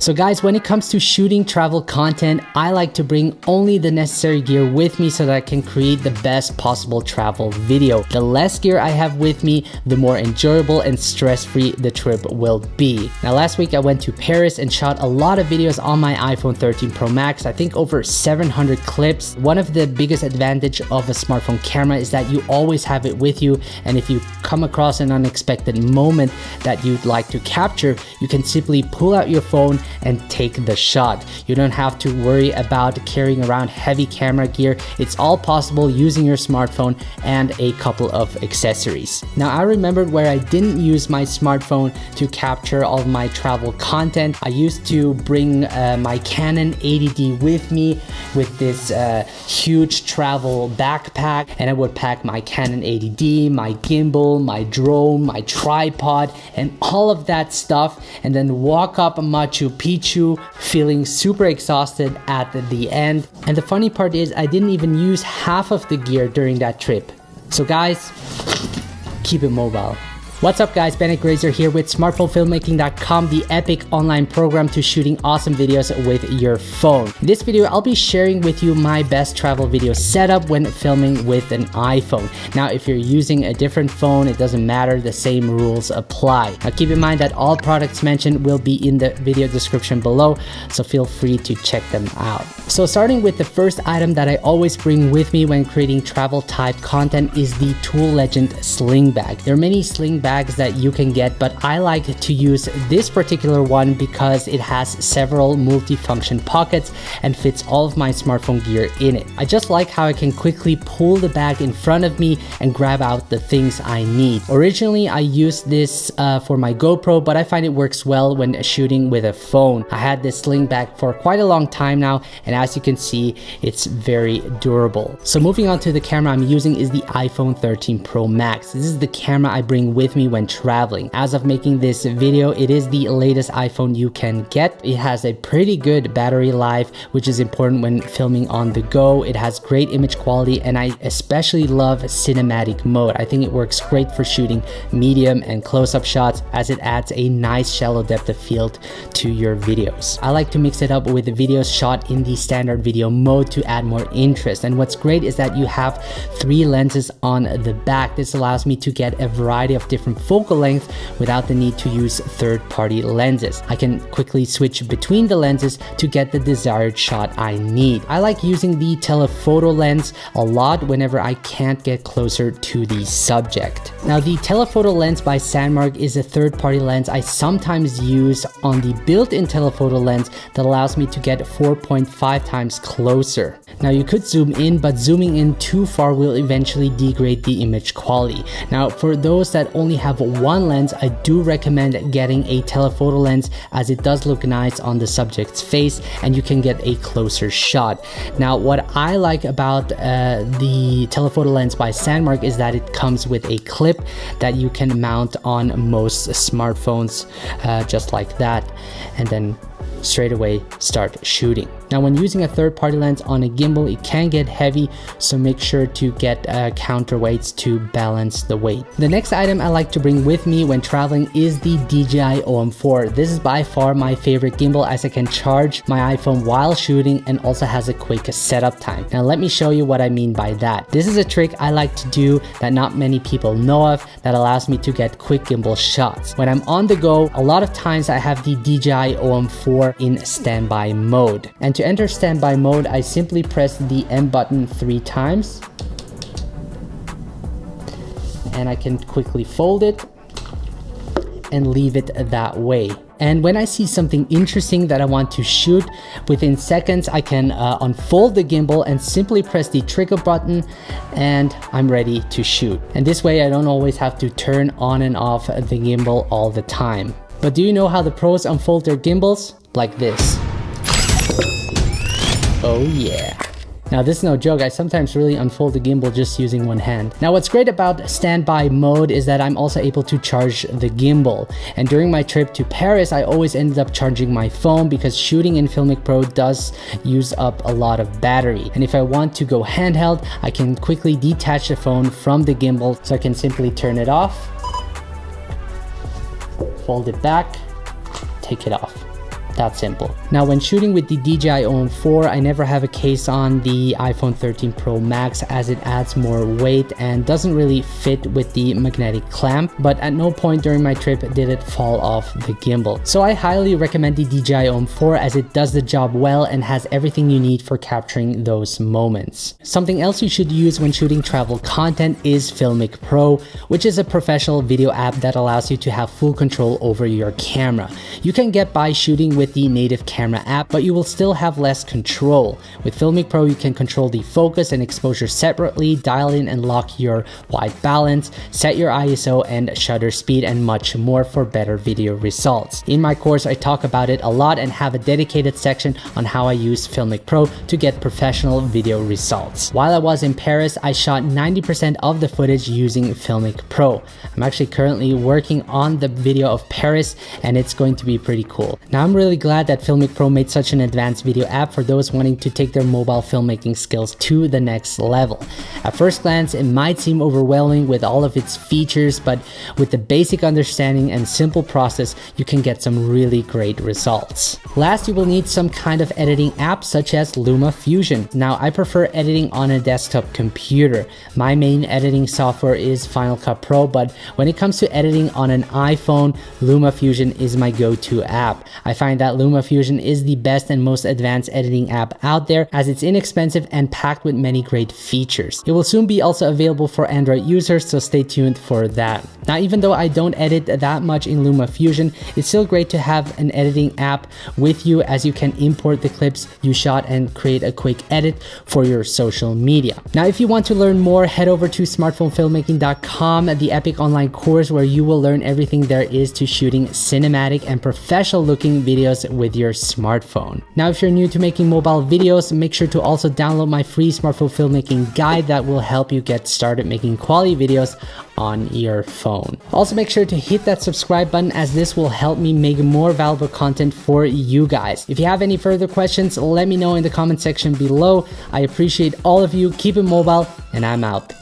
So guys, when it comes to shooting travel content, I like to bring only the necessary gear with me so that I can create the best possible travel video. The less gear I have with me, the more enjoyable and stress-free the trip will be. Now last week I went to Paris and shot a lot of videos on my iPhone 13 Pro Max, I think over 700 clips. One of the biggest advantage of a smartphone camera is that you always have it with you, and if you come across an unexpected moment that you'd like to capture, you can simply pull out your phone and take the shot. You don't have to worry about carrying around heavy camera gear. It's all possible using your smartphone and a couple of accessories. Now I remembered where I didn't use my smartphone to capture all of my travel content. I used to bring my Canon 80D with me with this huge travel backpack, and I would pack my Canon 80D, my gimbal, my drone, my tripod, and all of that stuff, and then walk up Machu Picchu feeling super exhausted at the end. And the funny part is I didn't even use half of the gear during that trip. So guys, keep it mobile. What's up guys, Bennett Grazer here with smartphonefilmmaking.com, the epic online program to shooting awesome videos with your phone. In this video, I'll be sharing with you my best travel video setup when filming with an iPhone. Now, if you're using a different phone, it doesn't matter, the same rules apply. Now keep in mind that all products mentioned will be in the video description below, so feel free to check them out. So starting with the first item that I always bring with me when creating travel type content is the Tool Legend sling bag. There are many sling bags that you can get, but I like to use this particular one because it has several multi-function pockets and fits all of my smartphone gear in it. I just like how I can quickly pull the bag in front of me and grab out the things I need. Originally, I used this for my GoPro, but I find it works well when shooting with a phone. I had this sling bag for quite a long time now, and as you can see, it's very durable. So moving on to the camera I'm using is the iPhone 13 Pro Max. This is the camera I bring with me when traveling. As of making this video, it is the latest iPhone you can get. It has a pretty good battery life, which is important when filming on the go. It has great image quality, and I especially love cinematic mode. I think it works great for shooting medium and close-up shots, as it adds a nice shallow depth of field to your videos. I like to mix it up with the videos shot in the standard video mode to add more interest. And what's great is that you have 3 lenses on the back. This allows me to get a variety of different focal length without the need to use third-party lenses. I can quickly switch between the lenses to get the desired shot I need. I like using the telephoto lens a lot whenever I can't get closer to the subject. Now the telephoto lens by Sandmarc is a third-party lens I sometimes use on the built-in telephoto lens that allows me to get 4.5 times closer. Now you could zoom in, but zooming in too far will eventually degrade the image quality. Now for those that only have one lens, I do recommend getting a telephoto lens, as it does look nice on the subject's face and you can get a closer shot. Now what I like about the telephoto lens by Sandmarc is that it comes with a clip that you can mount on most smartphones, just like that, and then straight away start shooting. Now when using a third-party lens on a gimbal, it can get heavy, so make sure to get counterweights to balance the weight. The next item I like to bring with me when traveling is the DJI OM4. This is by far my favorite gimbal, as I can charge my iPhone while shooting and also has a quick setup time. Now let me show you what I mean by that. This is a trick I like to do that not many people know of that allows me to get quick gimbal shots. When I'm on the go, a lot of times I have the DJI OM4 in standby mode. And to enter standby mode, I simply press the M button 3 times, and I can quickly fold it and leave it that way. And when I see something interesting that I want to shoot, within seconds I can unfold the gimbal and simply press the trigger button, and I'm ready to shoot. And this way I don't always have to turn on and off the gimbal all the time. But do you know how the pros unfold their gimbals? Like this. Oh yeah. Now this is no joke, I sometimes really unfold the gimbal just using one hand. Now what's great about standby mode is that I'm also able to charge the gimbal. And during my trip to Paris, I always ended up charging my phone because shooting in Filmic Pro does use up a lot of battery. And if I want to go handheld, I can quickly detach the phone from the gimbal, so I can simply turn it off, fold it back, take it off. that simple. Now, when shooting with the DJI OM 4, I never have a case on the iPhone 13 Pro Max as it adds more weight and doesn't really fit with the magnetic clamp, but at no point during my trip did it fall off the gimbal. So I highly recommend the DJI OM 4 as it does the job well and has everything you need for capturing those moments. Something else you should use when shooting travel content is Filmic Pro, which is a professional video app that allows you to have full control over your camera. You can get by shooting with the native camera app, but you will still have less control. With Filmic Pro, you can control the focus and exposure separately, dial in and lock your white balance, set your ISO and shutter speed, and much more for better video results. In my course, I talk about it a lot and have a dedicated section on how I use Filmic Pro to get professional video results. While I was in Paris, I shot 90% of the footage using Filmic Pro. I'm actually currently working on the video of Paris and it's going to be pretty cool. Now, I'm really glad that Filmic Pro made such an advanced video app for those wanting to take their mobile filmmaking skills to the next level. At first glance, it might seem overwhelming with all of its features, but with the basic understanding and simple process, you can get some really great results. Last, you will need some kind of editing app such as LumaFusion. Now, I prefer editing on a desktop computer. My main editing software is Final Cut Pro, but when it comes to editing on an iPhone, LumaFusion is my go-to app. I find that LumaFusion is the best and most advanced editing app out there as it's inexpensive and packed with many great features. It will soon be also available for Android users, so stay tuned for that. Now, even though I don't edit that much in LumaFusion, it's still great to have an editing app with you as you can import the clips you shot and create a quick edit for your social media. Now, if you want to learn more, head over to smartphonefilmmaking.com, the epic online course where you will learn everything there is to shooting cinematic and professional looking videos with your smartphone. Now, if you're new to making mobile videos, make sure to also download my free smartphone filmmaking guide that will help you get started making quality videos on your phone. Also, make sure to hit that subscribe button as this will help me make more valuable content for you guys. If you have any further questions, let me know in the comment section below. I appreciate all of you. Keep it mobile, and I'm out.